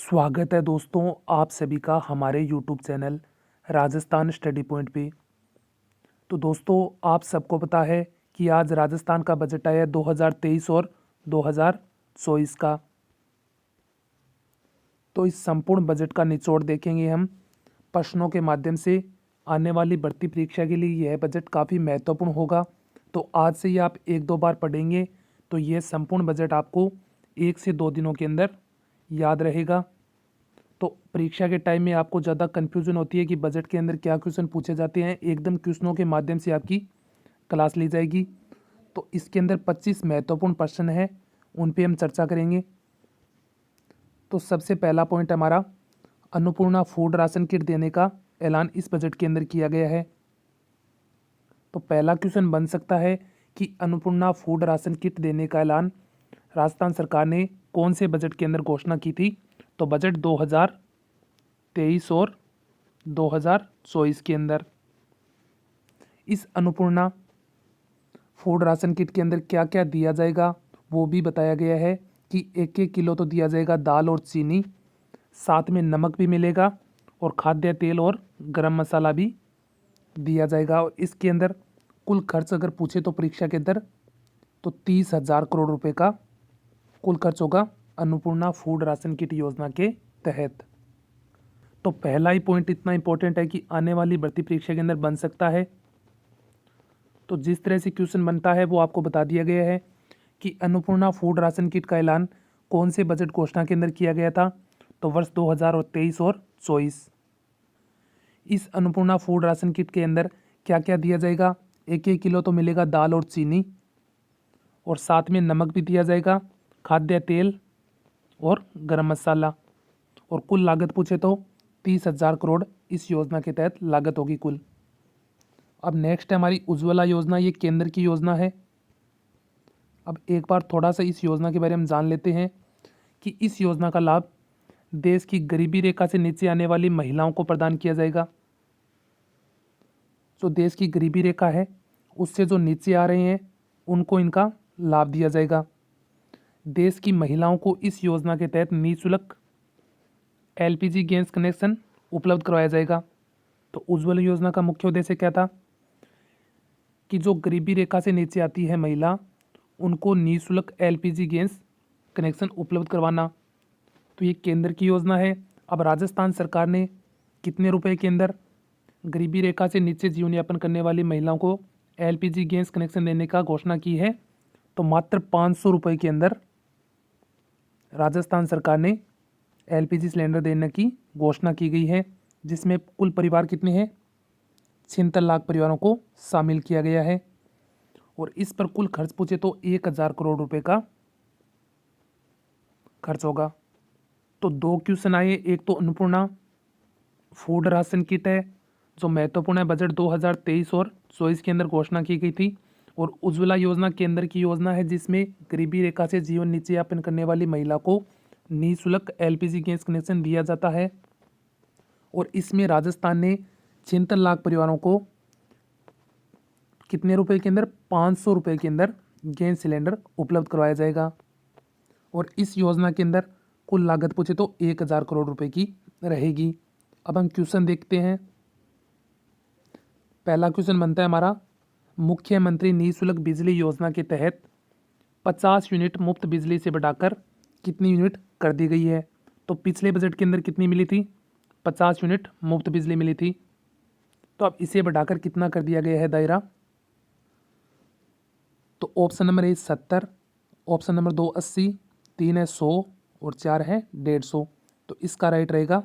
स्वागत है दोस्तों आप सभी का हमारे YouTube channel Rajasthan study point पे। तो दोस्तों आप सबको पता है कि आज राजस्थान का बजट आया है 2023 और 2024 का। तो इस संपूर्ण बजट का निचोड़ देखेंगे हम प्रश्नों के माध्यम से। आने वाली भर्ती परीक्षा के लिए यह बजट काफ़ी महत्वपूर्ण होगा। तो आज से ही आप एक दो बार पढ़ेंगे तो यह संपूर्ण बजट आपको 1 से 2 दिनों के अंदर याद रहेगा। तो परीक्षा के टाइम में आपको ज़्यादा कन्फ्यूजन होती है कि बजट के अंदर क्या क्वेश्चन पूछे जाते हैं, एकदम क्वेश्चनों के माध्यम से आपकी क्लास ली जाएगी। तो इसके अंदर 25 महत्वपूर्ण प्रश्न हैं, उन पे हम चर्चा करेंगे। तो सबसे पहला पॉइंट हमारा अन्नपूर्णा फूड राशन किट देने का ऐलान इस बजट के अंदर किया गया है। तो पहला क्वेश्चन बन सकता है कि अन्नपूर्णा फूड राशन किट देने का ऐलान राजस्थान सरकार ने कौन से बजट के अंदर घोषणा की थी। तो बजट 2023 और 2024 के अंदर। इस अन्नपूर्णा फूड राशन किट के अंदर क्या क्या दिया जाएगा वो भी बताया गया है कि 1-1 किलो तो दिया जाएगा दाल और चीनी, साथ में नमक भी मिलेगा और खाद्य तेल और गरम मसाला भी दिया जाएगा। और इसके अंदर कुल खर्च अगर पूछे तो परीक्षा के अंदर तो 30,000 करोड़ रुपए का कुल खर्च होगा अन्नपूर्णा फूड राशन किट योजना के तहत। तो पहला ही पॉइंट इतना इंपॉर्टेंट है कि आने वाली भर्ती परीक्षा के अंदर बन सकता है। तो जिस तरह से क्वेश्चन बनता है वो आपको बता दिया गया है कि अन्नपूर्णा फूड राशन किट का ऐलान कौन से बजट घोषणा के अंदर किया गया था। तो वर्ष 2023 और 24। इस अन्नपूर्णा फूड राशन किट के अंदर क्या क्या दिया जाएगा, 1-1 किलो तो मिलेगा दाल और चीनी, और साथ में नमक भी दिया जाएगा, खाद्य तेल और गरम मसाला। और कुल लागत पूछे तो 30,000 करोड़ इस योजना के तहत लागत होगी कुल। अब नेक्स्ट है हमारी उज्ज्वला योजना, ये केंद्र की योजना है। अब एक बार थोड़ा सा इस योजना के बारे में जान लेते हैं कि इस योजना का लाभ देश की गरीबी रेखा से नीचे आने वाली महिलाओं को प्रदान किया जाएगा। जो देश की गरीबी रेखा है उससे जो नीचे आ रहे हैं उनको इनका लाभ दिया जाएगा। देश की महिलाओं को इस योजना के तहत निःशुल्क एलपीजी गैस कनेक्शन उपलब्ध करवाया जाएगा। तो उज्ज्वला योजना का मुख्य उद्देश्य क्या था कि जो गरीबी रेखा से नीचे आती है महिला, उनको निःशुल्क एलपीजी गैस कनेक्शन उपलब्ध करवाना। तो ये केंद्र की योजना है। अब राजस्थान सरकार ने कितने रुपए के अंदर गरीबी रेखा से नीचे जीवन यापन करने वाली महिलाओं को एलपीजी गैस कनेक्शन देने का घोषणा की है। तो मात्र 500 रुपये के अंदर राजस्थान सरकार ने एलपीजी सिलेंडर देने की घोषणा की गई है, जिसमें कुल परिवार कितने हैं, 76 लाख परिवारों को शामिल किया गया है। और इस पर कुल खर्च पूछे तो 1,000 करोड़ रुपए का खर्च होगा। तो दो क्वेश्चन आए, एक तो अन्नपूर्णा फूड राशन किट है जो महत्वपूर्ण है, बजट 2023 और 24 के अंदर घोषणा की गई थी। और उज्ज्वला योजना केंद्र की योजना है जिसमें गरीबी रेखा से जीवन नीचे यापन करने वाली महिला को निःशुल्क एलपीजी गैस कनेक्शन दिया जाता है। और इसमें राजस्थान ने 76 लाख परिवारों को कितने रुपए के अंदर, 500 रुपये के अंदर गैस सिलेंडर उपलब्ध करवाया जाएगा। और इस योजना के अंदर कुल लागत पूछे तो 1,000 करोड़ रुपए की रहेगी। अब हम क्वेश्चन देखते हैं। पहला क्वेश्चन बनता है हमारा, मुख्यमंत्री निःशुल्क बिजली योजना के तहत 50 यूनिट मुफ्त बिजली से बढ़ाकर कितनी यूनिट कर दी गई है। तो पिछले बजट के अंदर कितनी मिली थी, 50 यूनिट मुफ्त बिजली मिली थी। तो अब इसे बढ़ाकर कितना कर दिया गया है दायरा। तो ऑप्शन नंबर 1 70, ऑप्शन नंबर 2 80, 3 है 100 और 4 है 150। तो इसका राइट रहेगा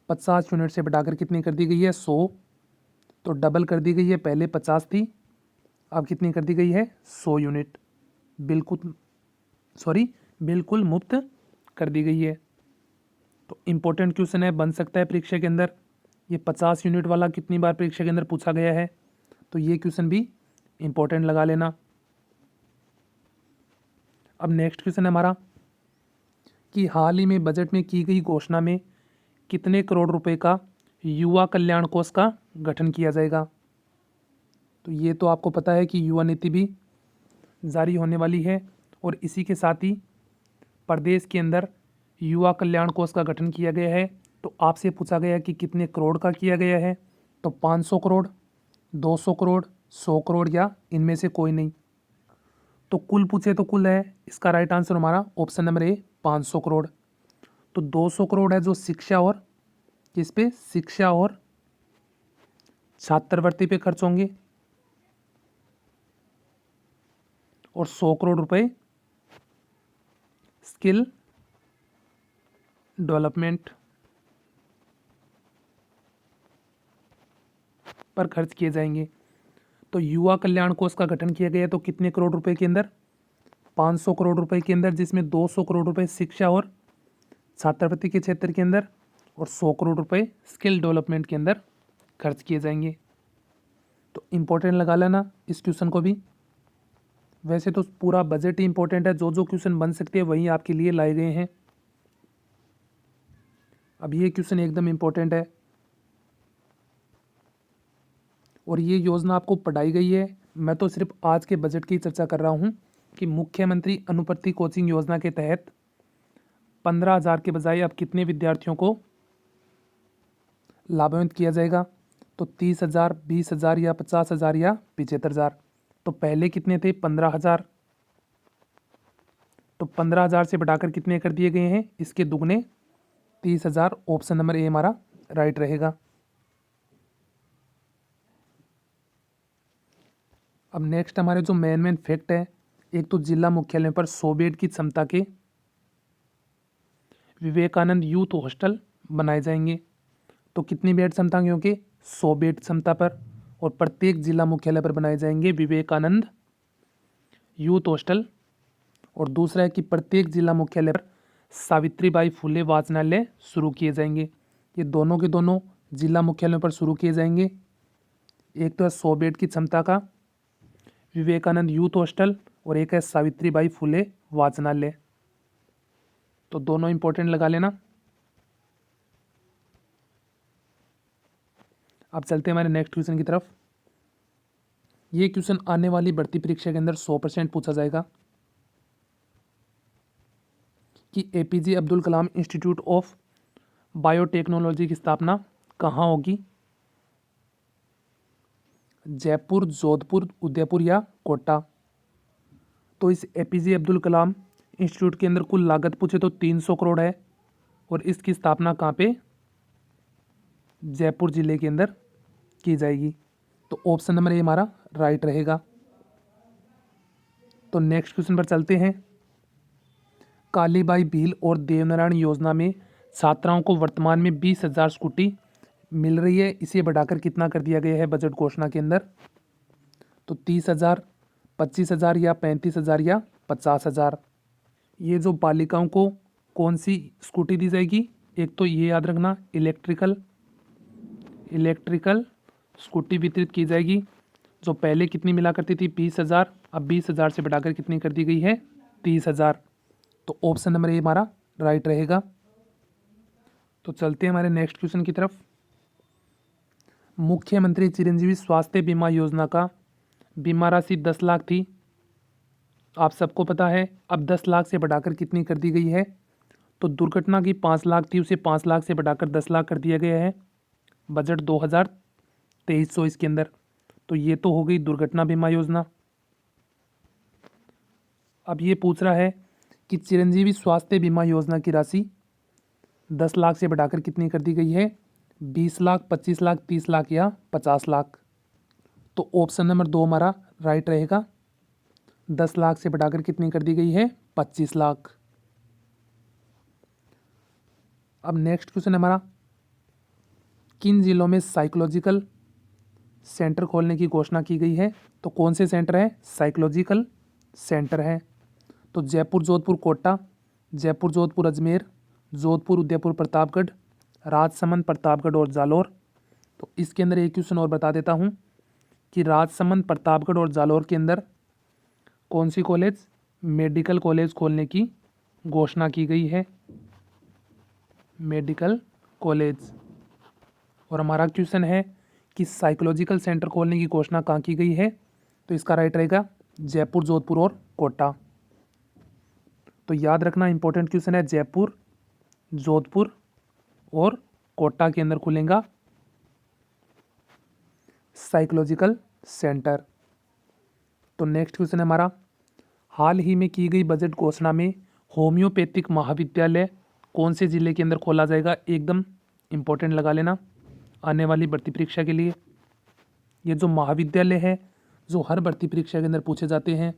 50 यूनिट से बढ़ाकर कितनी कर दी गई है, 100। तो डबल कर दी गई है, पहले 50 थी, अब कितनी कर दी गई है, 100 यूनिट। बिल्कुल मुफ्त कर दी गई है। तो इम्पोर्टेंट क्वेश्चन है, बन सकता है परीक्षा के अंदर। ये 50 यूनिट वाला कितनी बार परीक्षा के अंदर पूछा गया है, तो ये क्वेश्चन भी इम्पोर्टेंट लगा लेना। अब नेक्स्ट क्वेश्चन है हमारा कि हाल ही में बजट में की गई घोषणा में कितने करोड़ रुपए का युवा कल्याण कोष का गठन किया जाएगा। तो ये तो आपको पता है कि युवा नीति भी जारी होने वाली है और इसी के साथ ही प्रदेश के अंदर युवा कल्याण कोष का गठन किया गया है। तो आपसे पूछा गया कि कितने करोड़ का किया गया है, तो 500 करोड़, 200 करोड़, 100 करोड़ या इनमें से कोई नहीं। तो कुल पूछे तो कुल है, इसका राइट आंसर हमारा ऑप्शन नंबर ए 500 करोड़। तो 200 करोड़ है जो शिक्षा और किस पे, शिक्षा और छात्रवृत्ति पे खर्च होंगे, और 100 करोड़ रुपए स्किल डेवलपमेंट पर खर्च किए जाएंगे। तो युवा कल्याण कोष का गठन किया गया तो कितने करोड़ रुपए के अंदर, 500 करोड़ रुपए के अंदर, जिसमें 200 करोड़ रुपए शिक्षा और छात्रवृत्ति के क्षेत्र के अंदर और 100 करोड़ रुपए स्किल डेवलपमेंट के अंदर खर्च किए जाएंगे। तो इम्पोर्टेंट लगा लेना इस क्वेश्चन को भी। वैसे तो पूरा बजट ही इंपॉर्टेंट है, जो जो क्वेश्चन बन सकते हैं वही आपके लिए लाए गए हैं। अब ये क्वेश्चन एकदम इम्पोर्टेंट है और ये योजना आपको पढ़ाई गई है। मैं तो सिर्फ आज के बजट की चर्चा कर रहा हूँ कि मुख्यमंत्री अनुपति कोचिंग योजना के तहत 15,000 के बजाय अब कितने विद्यार्थियों को लाभान्वित किया जाएगा। तो 30,000, 20,000 या 50,000 या 75,000। तो पहले कितने थे, 15,000। तो 15,000 से बढ़ाकर कितने कर दिए गए हैं, इसके दुगने 30,000। ऑप्शन नंबर ए हमारा राइट रहेगा। अब नेक्स्ट हमारे जो मेन फैक्ट है, एक तो जिला मुख्यालय पर 100 बेड की क्षमता के विवेकानंद यूथ हॉस्टल बनाए जाएंगे। तो कितनी बेड क्षमता की होगी, 100 बेड क्षमता पर, और प्रत्येक जिला मुख्यालय पर बनाए जाएंगे विवेकानंद यूथ हॉस्टल। और दूसरा है कि प्रत्येक जिला मुख्यालय पर सावित्रीबाई फुले वाचनालय शुरू किए जाएंगे। ये दोनों के दोनों जिला मुख्यालयों पर शुरू किए जाएंगे। एक तो है 100 बेड की क्षमता का विवेकानंद यूथ हॉस्टल और एक है सावित्रीबाई फुले वाचनालय। तो दोनों इंपॉर्टेंट लगा लेना। अब चलते हैं हमारे नेक्स्ट क्वेश्चन की तरफ। ये क्वेश्चन आने वाली भर्ती परीक्षा के अंदर 100% पूछा जाएगा कि APJ Abdul Kalam institute of biotechnology की स्थापना कहाँ होगी, जयपुर, जोधपुर, उदयपुर या कोटा। तो इस एपीजे अब्दुल कलाम इंस्टीट्यूट के अंदर कुल लागत पूछे तो 300 करोड़ है और इसकी स्थापना कहाँ पे, जयपुर जिले के अंदर की जाएगी। तो ऑप्शन नंबर ए हमारा राइट रहेगा। तो नेक्स्ट क्वेश्चन पर चलते हैं। कालीबाई भील और देवनारायण योजना में छात्राओं को वर्तमान में 20,000 स्कूटी मिल रही है, इसे बढ़ाकर कितना कर दिया गया है बजट घोषणा के अंदर। तो 30,000, 25,000 या 35,000 या 50,000। ये जो बालिकाओं को कौन सी स्कूटी दी जाएगी, एक तो ये याद रखना इलेक्ट्रिकल स्कूटी वितरित की जाएगी, जो पहले कितनी मिला करती थी 20,000, अब 20,000 से बढ़ाकर कितनी कर दी गई है 30,000। तो ऑप्शन नंबर ए हमारा राइट रहेगा। तो चलते हैं हमारे नेक्स्ट क्वेश्चन की तरफ। मुख्यमंत्री चिरंजीवी स्वास्थ्य बीमा योजना का बीमा राशि 10 लाख थी, आप सबको पता है, अब 10 लाख से बढ़ाकर कितनी कर दी गई है। तो दुर्घटना की 5 लाख थी, उसे 5 लाख से बढ़ाकर 10 लाख कर दिया गया है बजट 2023-24 के अंदर। तो ये तो हो गई दुर्घटना बीमा योजना। अब ये पूछ रहा है कि चिरंजीवी स्वास्थ्य बीमा योजना की राशि 10 लाख से बढ़ाकर कितनी कर दी गई है, 20 लाख, 25 लाख, 30 लाख या 50 लाख। तो ऑप्शन नंबर 2 हमारा राइट रहेगा। 10 लाख से बढ़ाकर कितनी कर दी गई है 25 लाख। अब नेक्स्ट क्वेश्चन हमारा, किन जिलों में साइकोलॉजिकल सेंटर खोलने की घोषणा की गई है। तो कौन से सेंटर है, साइकोलॉजिकल सेंटर है। तो जयपुर, जोधपुर, कोटा, जयपुर, जोधपुर, अजमेर, जोधपुर, उदयपुर, प्रतापगढ़, राजसमंद, प्रतापगढ़ और जालौर। तो इसके अंदर एक क्वेश्चन और बता देता हूँ कि राजसमंद, प्रतापगढ़ और जालौर के अंदर कौन सी कॉलेज, मेडिकल कॉलेज खोलने की घोषणा की गई है, मेडिकल कॉलेज। और हमारा क्वेश्चन है कि साइकोलॉजिकल सेंटर खोलने की घोषणा कहाँ की गई है। तो इसका राइट रहेगा जयपुर, जोधपुर और कोटा। तो याद रखना इंपॉर्टेंट क्वेश्चन है जयपुर, जोधपुर और कोटा के अंदर खुलेगा साइकोलॉजिकल सेंटर। तो नेक्स्ट क्वेश्चन है हमारा, हाल ही में की गई बजट घोषणा में होम्योपैथिक महाविद्यालय कौन से जिले के अंदर खोला जाएगा? एकदम इम्पोर्टेंट लगा लेना आने वाली भर्ती परीक्षा के लिए। ये जो महाविद्यालय है जो हर भर्ती परीक्षा के अंदर पूछे जाते हैं,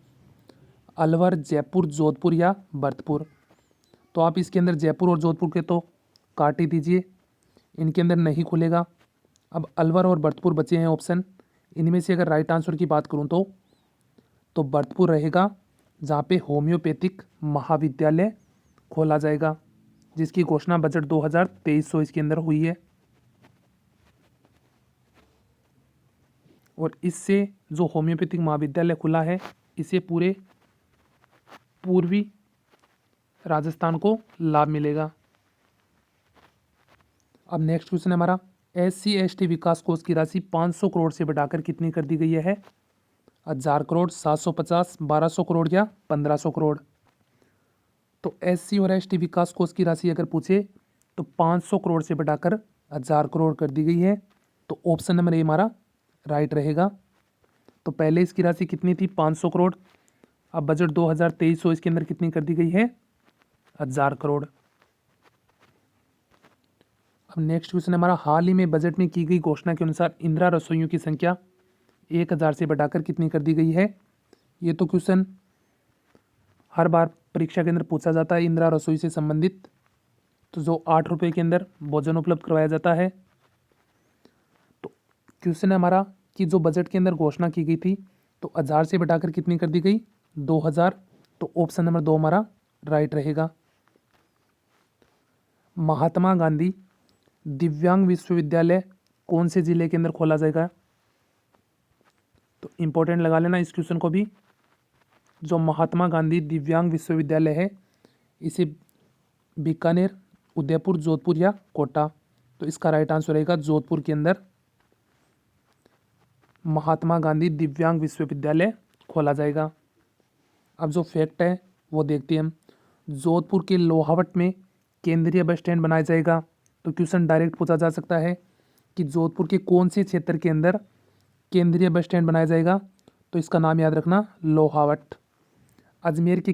अलवर, जयपुर, जोधपुर या भरतपुर। तो आप इसके अंदर जयपुर और जोधपुर के तो काट ही दीजिए, इनके अंदर नहीं खुलेगा। अब अलवर और भरतपुर बचे हैं ऑप्शन, इनमें से अगर राइट आंसर की बात करूं तो भरतपुर रहेगा, जहाँ पे होम्योपैथिक महाविद्यालय खोला जाएगा, जिसकी घोषणा बजट 2023-24 के अंदर हुई है। और इससे जो होम्योपैथिक महाविद्यालय खुला है, इसे पूरे पूर्वी राजस्थान को लाभ मिलेगा। अब नेक्स्ट क्वेश्चन है हमारा, SC/ST विकास कोष की राशि 500 करोड़ से बढ़ाकर कितनी कर दी गई है? 1000 करोड़, 750, 1200 करोड़ या 1500 करोड़। तो SC और ST विकास कोष की राशि अगर पूछे तो 500 करोड़ से बढ़ाकर 1000 करोड़ कर दी गई है। तो ऑप्शन नंबर ए हमारा राइट रहेगा। तो पहले इसकी राशि कितनी थी? 500 करोड़। अब बजट 2023-24 के अंदर कितनी कर दी गई है? 1000 करोड़। अब नेक्स्ट क्वेश्चन हमारा, हाल ही में बजट में की गई घोषणा के अनुसार इंदिरा रसोइयों की संख्या 1000 से बढ़ाकर कितनी कर दी गई है? ये तो क्वेश्चन हर बार परीक्षा के अंदर पूछा जाता है इंदिरा रसोई से संबंधित। तो जो 8 रुपये के अंदर भोजन उपलब्ध करवाया जाता है। तो क्वेश्चन है हमारा कि जो बजट के अंदर घोषणा की गई थी तो 1000 से बढ़ाकर कितनी कर दी गई? 2000। तो ऑप्शन नंबर 2 हमारा राइट रहेगा। महात्मा गांधी दिव्यांग विश्वविद्यालय कौन से जिले के अंदर खोला जाएगा? तो इम्पोर्टेंट लगा लेना इस क्वेश्चन को भी। जो महात्मा गांधी दिव्यांग विश्वविद्यालय है, इसे बीकानेर, उदयपुर, जोधपुर या कोटा। तो इसका राइट आंसर रहेगा जोधपुर के अंदर महात्मा गांधी दिव्यांग विश्वविद्यालय खोला जाएगा। अब जो फैक्ट है वो देखते हैं हम। जोधपुर के लोहावट में केंद्रीय बस स्टैंड बनाया जाएगा। तो क्वेश्चन डायरेक्ट पूछा जा सकता है कि जोधपुर के कौन से क्षेत्र के अंदर केंद्रीय बस स्टैंड बनाया जाएगा? तो इसका नाम याद रखना, लोहावट। अजमेर के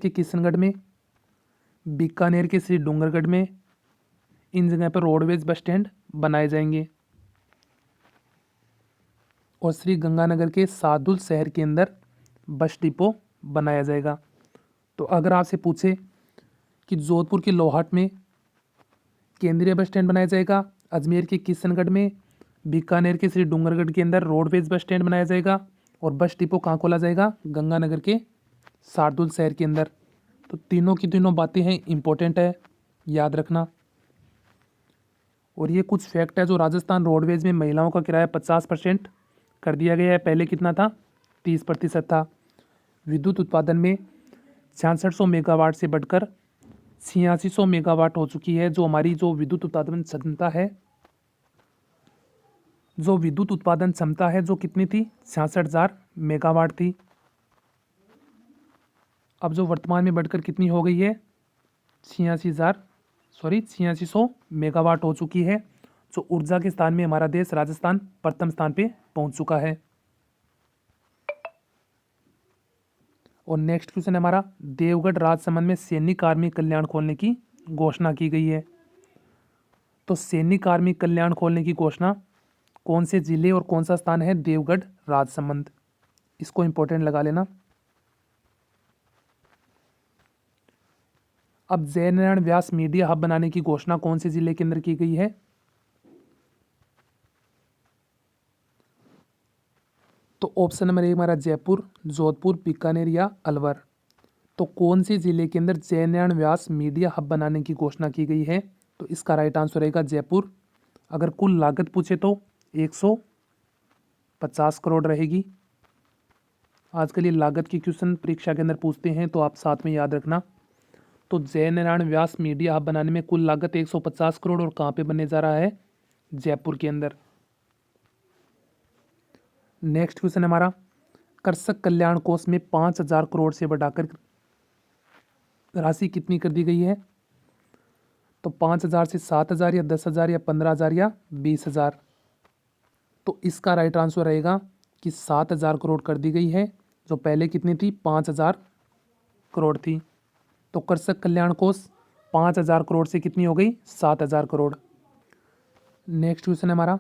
किशनगढ़ में, बीकानेर के श्री डूंगरगढ़ में, इन जगह पर रोडवेज बस स्टैंड बनाए जाएंगे। और श्री गंगानगर के सादुल शहर के अंदर बस डिपो बनाया जाएगा। तो अगर आपसे पूछे कि जोधपुर के लोहाट में केंद्रीय बस स्टैंड बनाया जाएगा, अजमेर के किशनगढ़ में, बीकानेर के श्री डूंगरगढ़ के अंदर रोडवेज बस स्टैंड बनाया जाएगा, और बस डिपो कहाँ खोला जाएगा? गंगानगर के शार्दुल शहर के अंदर। तो तीनों की तीनों बातें हैं, इंपॉर्टेंट है, याद रखना। और ये कुछ फैक्ट है, जो राजस्थान रोडवेज में महिलाओं का किराया 50% कर दिया गया है। पहले कितना था? 30% था। विद्युत उत्पादन में 6600 मेगावाट से बढ़कर 8600 मेगावाट हो चुकी है। जो हमारी जो विद्युत उत्पादन क्षमता है, जो कितनी थी? 66,000 मेगावाट थी। अब जो वर्तमान में बढ़कर कितनी हो गई है? 8600 मेगावाट हो चुकी है। जो ऊर्जा के स्थान में हमारा देश राजस्थान प्रथम स्थान पे पहुंच चुका है। और नेक्स्ट क्वेश्चन है हमारा, देवगढ़ राजसमंद में सैनिक आर्मी कल्याण खोलने की घोषणा की गई है। तो सैनिक आर्मी कल्याण खोलने की घोषणा कौन से जिले और कौन सा स्थान है? देवगढ़ राजसमंद। इसको इंपॉर्टेंट लगा लेना। अब जयनारायण व्यास मीडिया हब बनाने की घोषणा कौन से जिले के अंदर की गई है? तो ऑप्शन नंबर 1 हमारा जयपुर, जोधपुर, बीकानेर या अलवर। तो कौन से जिले के अंदर जयनारायण व्यास मीडिया हब बनाने की घोषणा की गई है? तो इसका राइट आंसर रहेगा जयपुर। अगर कुल लागत पूछे तो 150 करोड़ रहेगी। आजकल ये लागत की क्वेश्चन परीक्षा के अंदर पूछते हैं, तो आप साथ में याद रखना। तो जयनारायण व्यास मीडिया हब बनाने में कुल लागत 150 करोड़, और कहाँ पे बनने जा रहा है? जयपुर के अंदर। नेक्स्ट क्वेश्चन हमारा, कृषक कल्याण कोष में 5000 करोड़ से बढ़ाकर राशि कितनी कर दी गई है? तो 5,000 से 7,000 या 10,000 या 15,000 या 20,000। तो इसका राइट आंसर रहेगा कि 7,000 करोड़ कर दी गई है, जो पहले कितनी थी? 5,000 करोड़ थी। तो कृषक कल्याण कोष 5,000 करोड़ से कितनी हो गई? 7,000 करोड़। नेक्स्ट क्वेश्चन है हमारा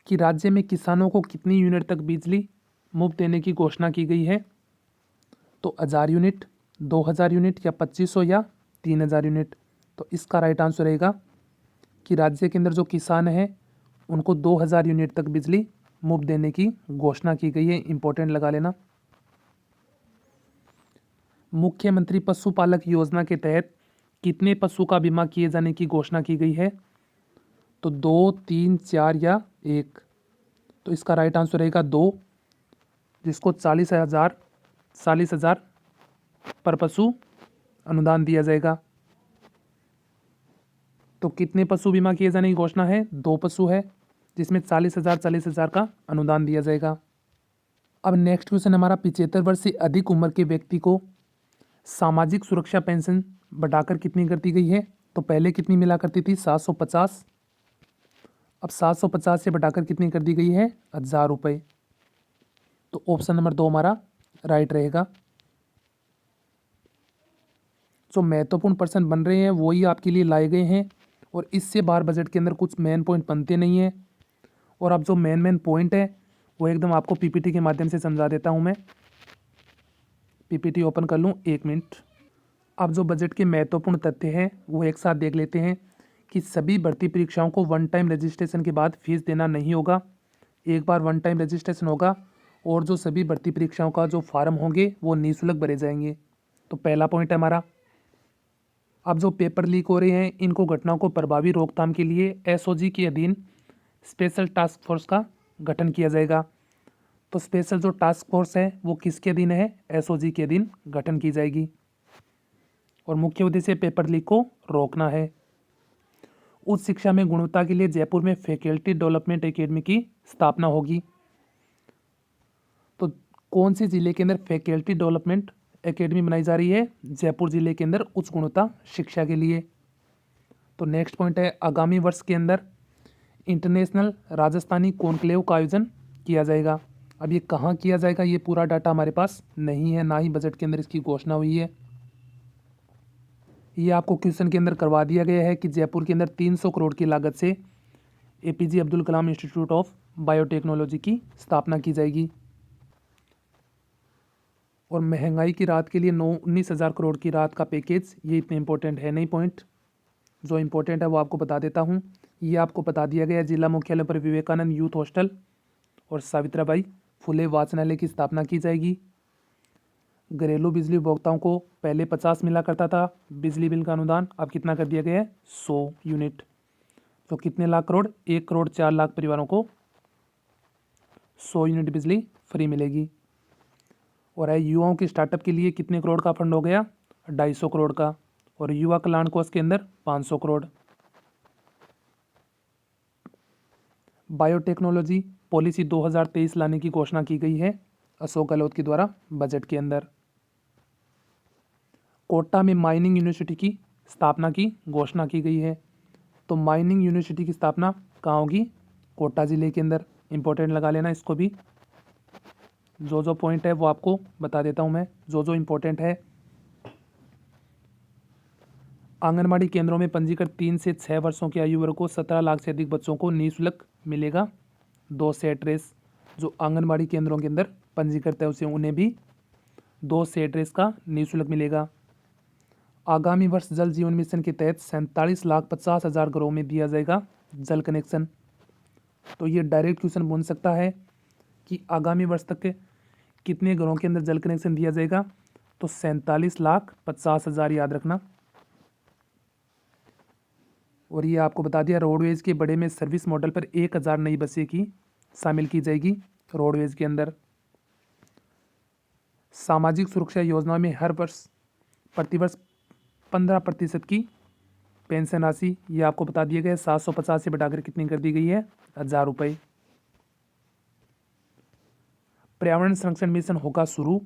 कि राज्य में किसानों को कितनी यूनिट तक बिजली मुफ्त देने की घोषणा की गई है? तो 1,000 यूनिट, 2,000 यूनिट या 2,500 या 3,000 यूनिट। तो इसका राइट आंसर रहेगा कि राज्य के अंदर जो किसान हैं उनको 2,000 यूनिट तक बिजली मुफ्त देने की घोषणा की गई है। इंपॉर्टेंट लगा लेना। मुख्यमंत्री पशुपालक योजना के तहत कितने पशु का बीमा किए जाने की घोषणा की गई है? तो 2, 3, 4 या 1। तो इसका राइट आंसर रहेगा 2, जिसको 40,000 पर पशु अनुदान दिया जाएगा। तो कितने पशु बीमा किए जाने की घोषणा है? 2 पशु है, जिसमें 40,000 का अनुदान दिया जाएगा। अब नेक्स्ट क्वेश्चन हमारा 75 वर्ष से अधिक उम्र के व्यक्ति को सामाजिक सुरक्षा पेंशन बढ़ाकर कितनी कर दी गई है? तो पहले कितनी मिला करती थी? 750। अब 750 से बढ़ाकर कितनी कर दी गई है? 1,000 रुपये। तो ऑप्शन नंबर 2 हमारा राइट रहेगा। जो महत्वपूर्ण प्रश्न बन रहे हैं वही आपके लिए लाए गए हैं, और इससे बाहर बजट के अंदर कुछ मेन पॉइंट बनते नहीं हैं। और अब जो मेन पॉइंट है वो एकदम आपको पीपीटी के माध्यम से समझा देता हूं मैं। पीपीटी ओपन कर लूं, 1 मिनट। अब जो बजट के महत्वपूर्ण तथ्य हैं वो एक साथ देख लेते हैं कि सभी भर्ती परीक्षाओं को वन टाइम रजिस्ट्रेशन के बाद फीस देना नहीं होगा। एक बार वन टाइम रजिस्ट्रेशन होगा और जो सभी भर्ती परीक्षाओं का जो फार्म होंगे वो निःशुल्क भरे जाएंगे। तो पहला पॉइंट है हमारा। अब जो पेपर लीक हो रहे हैं इनको घटनाओं को प्रभावी रोकथाम के लिए एसओजी के अधीन स्पेशल टास्क फोर्स का गठन किया जाएगा। तो स्पेशल जो टास्क फोर्स है वो किसके अधीन है? एसओजी के अधीन गठन की जाएगी, और मुख्य उद्देश्य पेपर लीक को रोकना है। उच्च शिक्षा में गुणवत्ता के लिए जयपुर में फैकल्टी डेवलपमेंट एकेडमी की स्थापना होगी। तो कौन सी जिले के अंदर फैकल्टी डेवलपमेंट एकेडमी बनाई जा रही है? जयपुर जिले के अंदर उच्च गुणवत्ता शिक्षा के लिए। तो नेक्स्ट पॉइंट है आगामी वर्ष के अंदर इंटरनेशनल राजस्थानी कॉन्क्लेव का आयोजन किया जाएगा। अब ये कहाँ किया जाएगा ये पूरा डाटा हमारे पास नहीं है, ना ही बजट के अंदर इसकी घोषणा हुई है। ये आपको क्वेश्चन के अंदर करवा दिया गया है कि जयपुर के अंदर 300 करोड़ की लागत से APJ Abdul Kalam institute of biotechnology की स्थापना की जाएगी। और महंगाई की राहत के लिए 19,000 करोड़ की राहत का पैकेज, ये इतने इंपॉर्टेंट है नहीं पॉइंट। जो इंपॉर्टेंट है वो आपको बता देता हूँ। ये आपको बता दिया गया जिला मुख्यालय पर विवेकानंद यूथ हॉस्टल और सावित्रीबाई फुले वाचनालय की स्थापना की जाएगी। घरेलू बिजली उपभोक्ताओं को पहले 50 मिला करता था बिजली बिल का अनुदान, अब कितना कर दिया गया है? 100 यूनिट। तो कितने लाख करोड़? 1,04,00,000 परिवारों को 100 यूनिट बिजली फ्री मिलेगी। और है युवाओं के स्टार्टअप के लिए कितने करोड़ का फंड हो गया? 250 करोड़ का। और युवा कल्याण कोष के अंदर 500 करोड़। बायोटेक्नोलॉजी पॉलिसी 2023 लाने की घोषणा की गई है अशोक गहलोत के द्वारा बजट के अंदर। कोटा में माइनिंग यूनिवर्सिटी की स्थापना की घोषणा की गई है। तो माइनिंग यूनिवर्सिटी की स्थापना कहाँ होगी? कोटा जिले के अंदर। इंपॉर्टेंट लगा लेना इसको भी। जो पॉइंट है वो आपको बता देता हूँ मैं, जो इंपॉर्टेंट है। आंगनबाड़ी केंद्रों में पंजीकृत 3 से 6 वर्षों की आयु वर्ग को 17 लाख से अधिक बच्चों को निःशुल्क मिलेगा 2 सेट ड्रेस। जो आंगनबाड़ी केंद्रों के अंदर पंजीकृत है उसे उन्हें भी 2 सेट ड्रेस का निःशुल्क मिलेगा। आगामी वर्ष जल जीवन मिशन के तहत 47,50,000 घरों में दिया जाएगा जल कनेक्शन। तो ये डायरेक्ट क्वेश्चन बन सकता है कि आगामी वर्ष तक के कितने घरों के अंदर जल कनेक्शन दिया जाएगा? तो 47,50,000 याद रखना। और ये आपको बता दिया रोडवेज के बड़े में सर्विस मॉडल पर 1,000 नई बसें की शामिल की जाएगी रोडवेज के अंदर। सामाजिक सुरक्षा योजना में हर वर्ष प्रतिवर्ष 15% की पेंशन राशि, ये आपको बता दिया गया 750 से बढ़ाकर कितनी कर दी गई है? 1,000 रुपये। पर्यावरण संरक्षण मिशन होगा शुरू,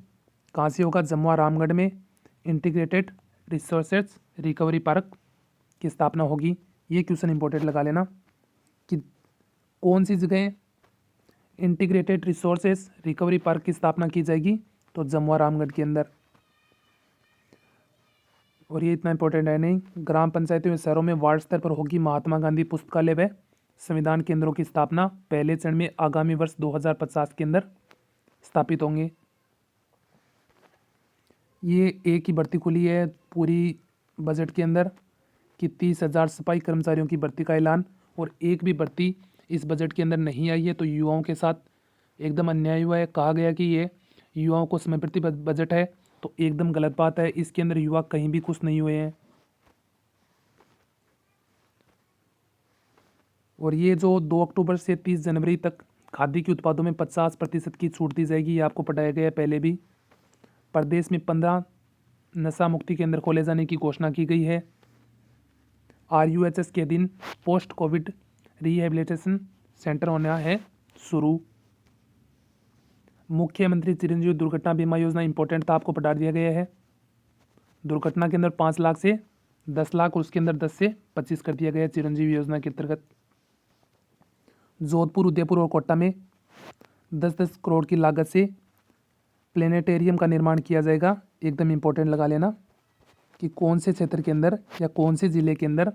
कहाँ से होगा? जमुआ रामगढ़ में इंटीग्रेटेड रिसोर्सेज रिकवरी पार्क की स्थापना होगी। ये क्वेश्चन इंपॉर्टेंट लगा लेना कि कौन सी जगह इंटीग्रेटेड रिसोर्सेज रिकवरी पार्क की स्थापना की जाएगी, तो जमुआ रामगढ़ के अंदर। और ये इतना इंपॉर्टेंट है नहीं। ग्राम पंचायतों या शहरों में वार्ड स्तर पर होगी महात्मा गांधी पुस्तकालय व संविधान केंद्रों की स्थापना। पहले चरण में आगामी वर्ष 2050 के अंदर स्थापित होंगे। ये एक ही भर्ती खुली है पूरी बजट के अंदर कि 30,000 सफाई कर्मचारियों की भर्ती का ऐलान, और एक भी भर्ती इस बजट के अंदर नहीं आई है, तो युवाओं के साथ एकदम अन्याय हुआ है। कहा गया कि ये युवाओं को समर्पित बजट है, तो एकदम गलत बात है। इसके अंदर युवा कहीं भी खुश नहीं हुए हैं। और ये जो 2 अक्टूबर से 30 जनवरी तक खादी के उत्पादों में 50% की छूट दी जाएगी, ये आपको पढ़ाया गया है पहले भी। प्रदेश में 15 नशा मुक्ति केंद्र खोले जाने की घोषणा की गई है। RUHS के दिन पोस्ट कोविड रिहेबिलिटेशन सेंटर होना है शुरू। मुख्यमंत्री चिरंजीवी दुर्घटना बीमा योजना इंपॉर्टेंट था, आपको पढ़ा दिया गया है। दुर्घटना के अंदर 5 लाख से 10 लाख, और उसके अंदर 10 से 25 कर दिया गया है चिरंजीवी योजना के अंतर्गत। जोधपुर, उदयपुर और कोटा में 10-10 करोड़ की लागत से प्लेनेटेरियम का निर्माण किया जाएगा। एकदम इंपॉर्टेंट लगा लेना कि कौन से क्षेत्र के अंदर या कौन से ज़िले के अंदर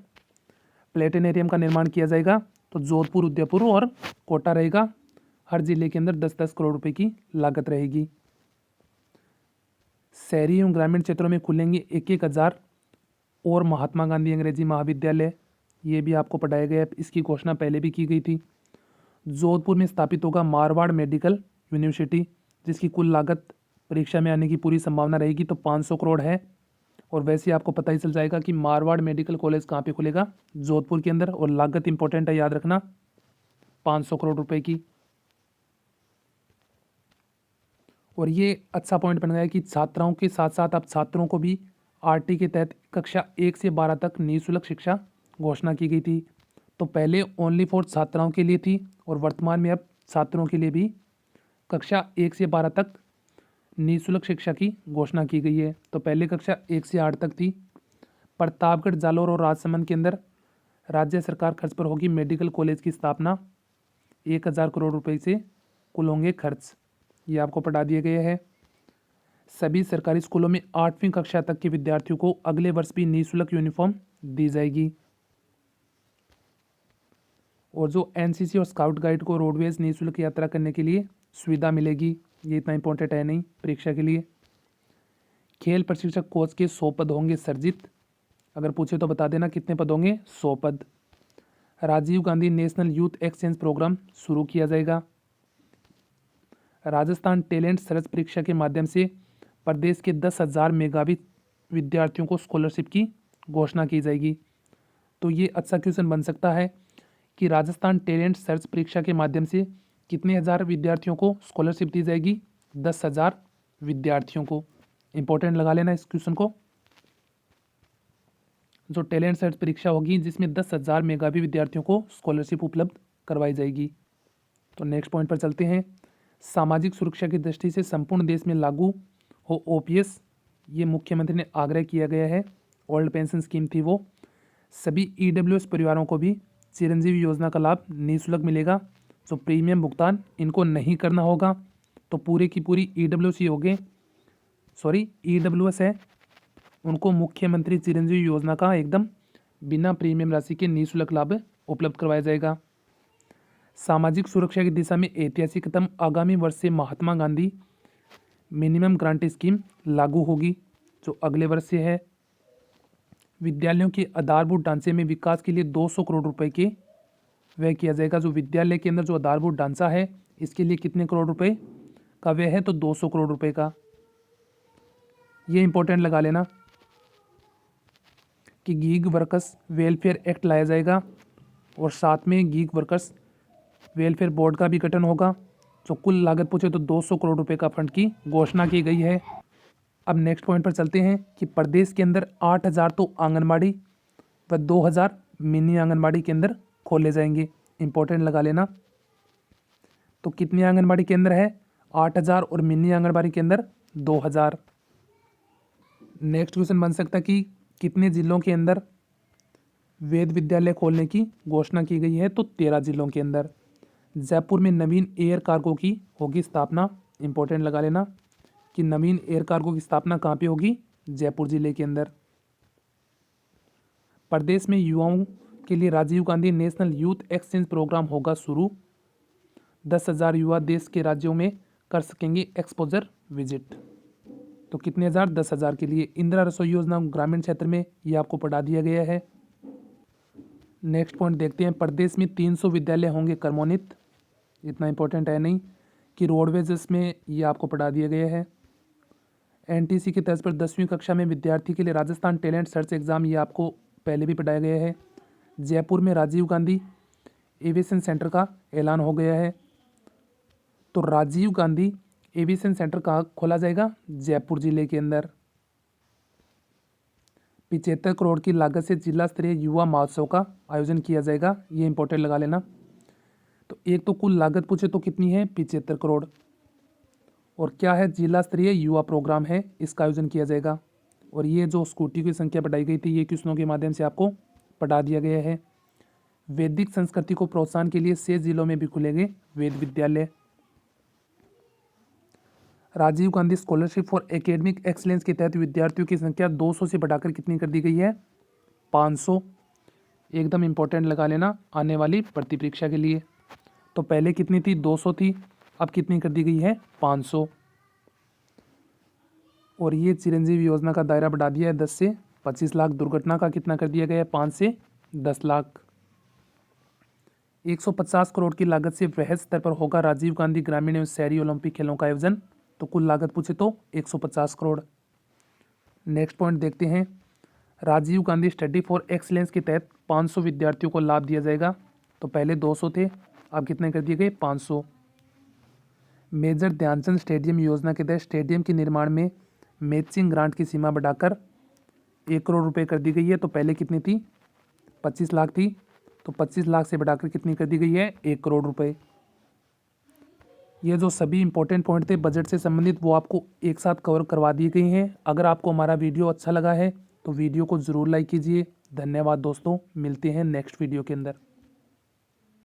प्लेनेटेरियम का निर्माण किया जाएगा, तो जोधपुर, उदयपुर और कोटा रहेगा। हर जिले के अंदर 10-10 करोड़ रुपए की लागत रहेगी। शहरी एवं ग्रामीण क्षेत्रों में खुलेंगे 1,000 और महात्मा गांधी अंग्रेजी महाविद्यालय, ये भी आपको पढ़ाया गया है। इसकी घोषणा पहले भी की गई थी। जोधपुर में स्थापित होगा मारवाड़ मेडिकल यूनिवर्सिटी, जिसकी कुल लागत परीक्षा में आने की पूरी संभावना रहेगी, तो 500 करोड़ है। और वैसे आपको पता ही चल जाएगा कि मारवाड़ मेडिकल कॉलेज कहाँ पे खुलेगा, जोधपुर के अंदर। और लागत इंपॉर्टेंट है, याद रखना, 500 करोड़ रुपए की। और ये अच्छा पॉइंट बन गया है कि छात्राओं के साथ साथ अब छात्रों को भी RT के तहत कक्षा 1 से 12 तक निःशुल्क शिक्षा घोषणा की गई थी। तो पहले ओनली फॉर छात्राओं के लिए थी, और वर्तमान में अब छात्रों के लिए भी कक्षा 1 से 12 तक निःशुल्क शिक्षा की घोषणा की गई है। तो पहले कक्षा 1 से 8 तक थी। प्रतापगढ़, जालौर और राजसमंद के अंदर राज्य सरकार खर्च पर होगी मेडिकल कॉलेज की स्थापना। 1,000 करोड़ रुपए से कुल होंगे खर्च, ये आपको पढ़ा दिए गए हैं। सभी सरकारी स्कूलों में 8वीं कक्षा तक के विद्यार्थियों को अगले वर्ष भी निःशुल्क यूनिफॉर्म दी जाएगी। और जो NCC और स्काउट गाइड को रोडवेज निःशुल्क यात्रा करने के लिए सुविधा मिलेगी। ये इतना इंपॉर्टेंट है नहीं परीक्षा के लिए। खेल प्रशिक्षक कोच के 100 पद होंगे सर्जित। अगर पूछे तो बता देना कितने पद होंगे, 100 पद। Rajiv Gandhi national youth exchange programme शुरू किया जाएगा। राजस्थान टैलेंट सर्च परीक्षा के माध्यम से प्रदेश के 10,000 मेधावी विद्यार्थियों को स्कॉलरशिप की घोषणा की जाएगी। तो ये अच्छा क्वेश्चन बन सकता है कि राजस्थान टैलेंट सर्च परीक्षा के माध्यम से कितने हज़ार विद्यार्थियों को स्कॉलरशिप दी जाएगी, 10,000 विद्यार्थियों को। इंपॉर्टेंट लगा लेना इस क्वेश्चन को। जो टैलेंट सर्च परीक्षा होगी जिसमें 10,000 मेधावी विद्यार्थियों को स्कॉलरशिप उपलब्ध करवाई जाएगी। तो नेक्स्ट पॉइंट पर चलते हैं। सामाजिक सुरक्षा की दृष्टि से संपूर्ण देश में लागू हो OPS, ये मुख्यमंत्री ने आग्रह किया गया है। ओल्ड पेंशन स्कीम थी वो। सभी EWS परिवारों को भी चिरंजीवी योजना का लाभ निःशुल्क मिलेगा। जो प्रीमियम भुगतान इनको नहीं करना होगा, तो पूरे की पूरी EWS ही होंगे, EWS है, उनको मुख्यमंत्री चिरंजीवी योजना का एकदम बिना प्रीमियम राशि के निःशुल्क लाभ उपलब्ध करवाया जाएगा। सामाजिक सुरक्षा की दिशा में ऐतिहासिक कदम, आगामी वर्ष से Mahatma Gandhi minimum guarantee scheme लागू होगी, जो अगले वर्ष से है। विद्यालयों के आधारभूत ढांचे में विकास के लिए 200 करोड़ रुपए के व्यय किया जाएगा। जो विद्यालय के अंदर जो आधारभूत ढांचा है, इसके लिए कितने करोड़ रुपए का व्यय है, तो 200 करोड़ रुपए का। ये इंपॉर्टेंट लगा लेना कि गीग वर्कर्स वेलफेयर एक्ट लाया जाएगा, और साथ में गीग वर्कर्स वेलफेयर बोर्ड का भी गठन होगा। जो कुल लागत पूछे तो 200 करोड़ रुपए का फंड की घोषणा की गई है। अब नेक्स्ट पॉइंट पर चलते हैं कि प्रदेश के अंदर 8,000 तो आंगनबाड़ी व 2,000 मिनी आंगनबाड़ी केंद्र खोले जाएंगे। इंपॉर्टेंट लगा लेना। तो कितने आंगनबाड़ी केंद्र है, 8,000, और मिनी आंगनबाड़ी केंद्र 2,000। नेक्स्ट क्वेश्चन बन सकता है कि कितने जिलों के अंदर वेद विद्यालय खोलने की घोषणा की गई है, तो 13 जिलों के अंदर। जयपुर में नवीन एयर कार्गो की होगी स्थापना, इंपॉर्टेंट लगा लेना कि नवीन एयर कार्गो की स्थापना कहाँ पे होगी, जयपुर जिले के अंदर। प्रदेश में युवाओं के लिए Rajiv Gandhi national youth exchange program होगा शुरू। 10,000 युवा देश के राज्यों में कर सकेंगे एक्सपोजर विजिट। तो कितने हज़ार, 10,000 के लिए। इंदिरा रसोई योजना ग्रामीण क्षेत्र में, ये आपको पढ़ा दिया गया है। नेक्स्ट पॉइंट देखते हैं, प्रदेश में 300 विद्यालय होंगे क्रमोन्नत, इतना इंपॉर्टेंट है नहीं कि रोडवेज में, ये आपको पढ़ा दिया गया है। एनटीसी की तर्ज पर 10वीं कक्षा में विद्यार्थी के लिए राजस्थान टैलेंट सर्च एग्जाम, ये आपको पहले भी पढ़ाया गया है। जयपुर में राजीव गांधी एविएशन सेंटर का ऐलान हो गया है। तो राजीव गांधी एविएशन सेंटर कहाँ खोला जाएगा, जयपुर जिले के अंदर। 75 करोड़ की लागत से जिला स्तरीय युवा महोत्सव का आयोजन किया जाएगा, ये इंपॉर्टेंट लगा लेना। तो एक तो कुल लागत पूछे तो कितनी है, 75 करोड़, और क्या है, जिला स्तरीय युवा प्रोग्राम है, इसका आयोजन किया जाएगा। और ये जो स्कूटी की संख्या बढ़ाई गई थी, ये क्वेश्चनों के माध्यम से आपको पढ़ा दिया गया है। वैदिक संस्कृति को प्रोत्साहन के लिए 6 जिलों में भी खुलेंगे वेद विद्यालय। Rajiv Gandhi scholarship for academic excellence के तहत विद्यार्थियों की संख्या 200 से बढ़ाकर कितनी कर दी गई है, 500। एकदम इंपॉर्टेंट लगा लेना आने वाली भर्ती परीक्षा के लिए। तो पहले कितनी थी, 200 थी, अब कितनी कर दी गई है, 500। और ये चिरंजीवी योजना का दायरा बढ़ा दिया है 10 से 25 लाख। दुर्घटना का कितना कर दिया गया है, 5 से 10 लाख। 150 करोड़ की लागत से वृहद स्तर पर होगा राजीव गांधी ग्रामीण एवं शहरी ओलंपिक खेलों का आयोजन। तो कुल लागत पूछे तो 150 करोड़। नेक्स्ट पॉइंट देखते हैं, Rajiv Gandhi study for excellence के तहत 500 विद्यार्थियों को लाभ दिया जाएगा। तो पहले 200 थे, अब कितने कर दिए गए, 500। मेजर ध्यानचंद स्टेडियम योजना के तहत स्टेडियम के निर्माण में मैचिंग ग्रांट की सीमा बढ़ाकर 1 करोड़ रुपए कर दी गई है। तो पहले कितनी थी, 25 लाख थी, तो 25 लाख से बढ़ाकर कितनी कर दी गई है, 1 करोड़ रुपए। ये जो सभी इंपॉर्टेंट पॉइंट थे बजट से संबंधित, वो आपको एक साथ कवर करवा दिए गए हैं। अगर आपको हमारा वीडियो अच्छा लगा है तो वीडियो को ज़रूर लाइक कीजिए। धन्यवाद दोस्तों, मिलते हैं नेक्स्ट वीडियो के अंदर।